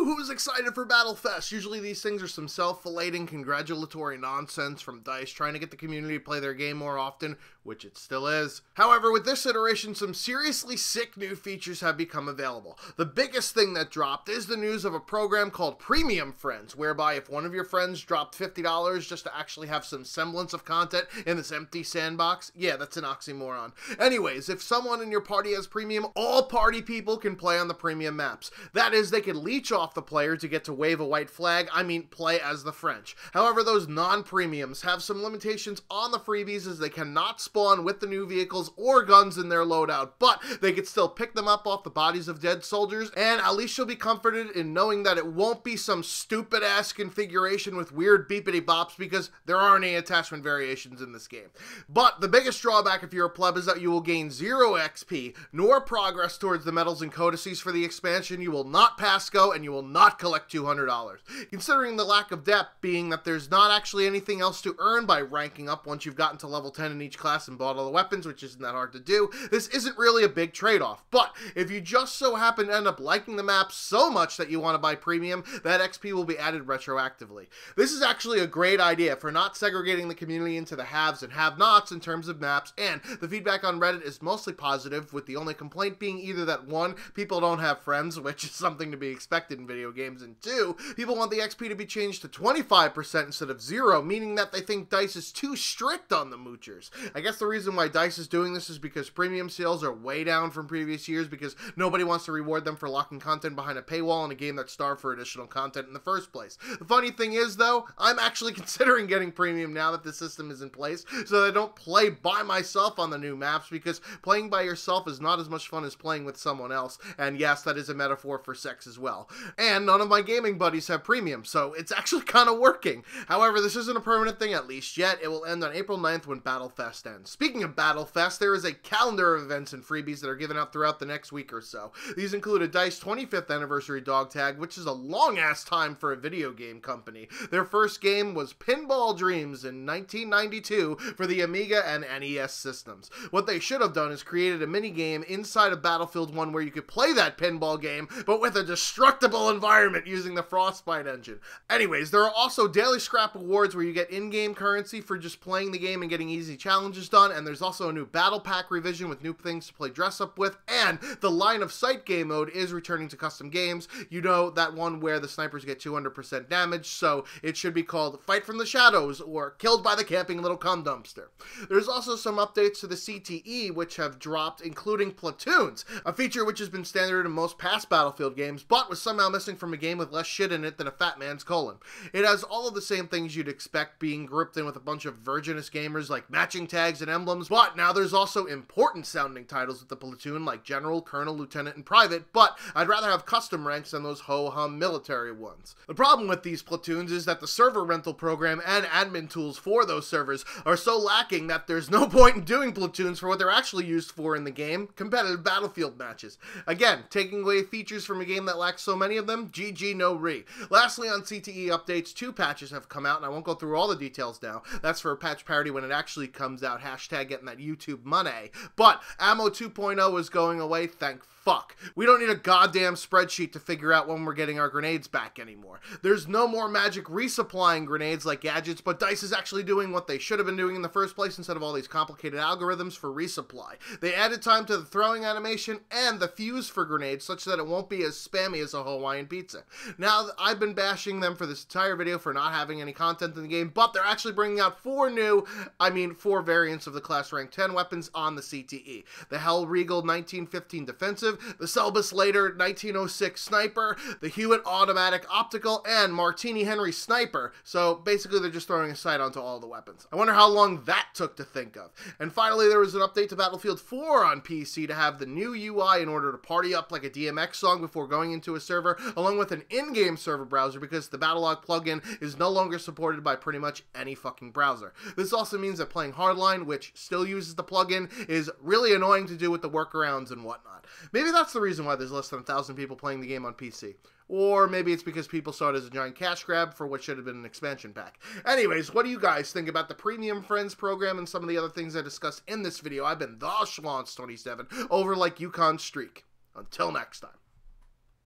Who's excited for Battlefest? Usually these things are some self-flating congratulatory nonsense from DICE trying to get the community to play their game more often, which it still is. However, with this iteration, some seriously sick new features have become available. The biggest thing that dropped is the news of a program called Premium Friends, whereby if one of your friends dropped $50 just to actually have some semblance of content in this empty sandbox, yeah, that's an oxymoron. Anyways, if someone in your party has premium, all party people can play on the premium maps. That is, they can leech off the player to get to wave a white flag, play as the French. However, those non-premiums have some limitations on the freebies, as they cannot spawn with the new vehicles or guns in their loadout, but they can still pick them up off the bodies of dead soldiers, and at least you'll be comforted in knowing that it won't be some stupid ass configuration with weird beepity bops, because there aren't any attachment variations in this game. But the biggest drawback if you're a pleb is that you will gain 0 XP, nor progress towards the medals and codices for the expansion. You will not pass go, and you will not collect $200. Considering the lack of depth being that there's not actually anything else to earn by ranking up once you've gotten to level 10 in each class and bought all the weapons, which isn't that hard to do, this isn't really a big trade-off. But if you just so happen to end up liking the map so much that you want to buy premium, that XP will be added retroactively. This is actually a great idea for not segregating the community into the haves and have-nots in terms of maps, and the feedback on Reddit is mostly positive, with the only complaint being either that 1, people don't have friends, which is something to be expected in video games, and 2, people want the XP to be changed to 25% instead of 0, meaning that they think DICE is too strict on the moochers. I guess the reason why DICE is doing this is because premium sales are way down from previous years, because nobody wants to reward them for locking content behind a paywall in a game that starved for additional content in the first place. The funny thing is, though, I'm actually considering getting premium now that the system is in place, so that I don't play by myself on the new maps, because playing by yourself is not as much fun as playing with someone else, and yes, that is a metaphor for sex as well. And none of my gaming buddies have premium, so it's actually kind of working. However, this isn't a permanent thing at least yet. It will end on April 9th when Battlefest ends. Speaking of Battlefest, there is a calendar of events and freebies that are given out throughout the next week or so. These include a DICE 25th anniversary dog tag, which is a long-ass time for a video game company. Their first game was Pinball Dreams in 1992 for the Amiga and NES systems. What they should have done is created a mini-game inside of Battlefield 1 where you could play that pinball game, but with a destructible environment using the Frostbite engine. Anyways, there are also daily scrap awards where you get in-game currency for just playing the game and getting easy challenges done, and there's also a new battle pack revision with new things to play dress up with, and the line of sight game mode is returning to custom games. You know, that one where the snipers get 200% damage, so it should be called Fight from the Shadows or Killed by the Camping Little Cum Dumpster. There's also some updates to the Cte which have dropped, including Platoons, a feature which has been standard in most past Battlefield games, but was somehow missing from a game with less shit in it than a fat man's colon. It has all of the same things you'd expect being grouped in with a bunch of virginous gamers like matching tags and emblems, but now there's also important sounding titles with the platoon like General, Colonel, Lieutenant, and Private, but I'd rather have custom ranks than those ho-hum military ones. The problem with these platoons is that the server rental program and admin tools for those servers are so lacking that there's no point in doing platoons for what they're actually used for in the game, competitive Battlefield matches. Again, taking away features from a game that lacks so many of them, GG no re. Lastly, on Cte Updates, 2 patches have come out, and I won't go through all the details now. That's for a patch parody when it actually comes out, hashtag getting that YouTube money. But Ammo 2.0 is going away, thank fuck. We don't need a goddamn spreadsheet to figure out when we're getting our grenades back anymore. There's no more magic resupplying grenades like gadgets, but DICE is actually doing what they should have been doing in the first place instead of all these complicated algorithms for resupply. They added time to the throwing animation and the fuse for grenades such that it won't be as spammy as a Hawaiian pizza. Now, I've been bashing them for this entire video for not having any content in the game, but they're actually bringing out 4 variants of the class rank 10 weapons on the Cte. The Hell Regal 1915 defensive, the Selbus Later 1906 sniper, the Hewitt automatic optical, and Martini Henry sniper. So basically they're just throwing a sight onto all the weapons. I wonder how long that took to think of. And finally, there was an update to Battlefield 4 on PC to have the new UI in order to party up like a DMX song before going into a server, along with an in-game server browser, because the Battlelog plugin is no longer supported by pretty much any fucking browser. This also means that playing Hardline, which still uses the plugin, is really annoying to do with the workarounds and whatnot. Maybe that's the reason why there's less than 1,000 people playing the game on PC. Or maybe it's because people saw it as a giant cash grab for what should have been an expansion pack. Anyways, what do you guys think about the Premium Friends program and some of the other things I discussed in this video? I've been the Schwantz27, over like Yukon Streak. Until next time.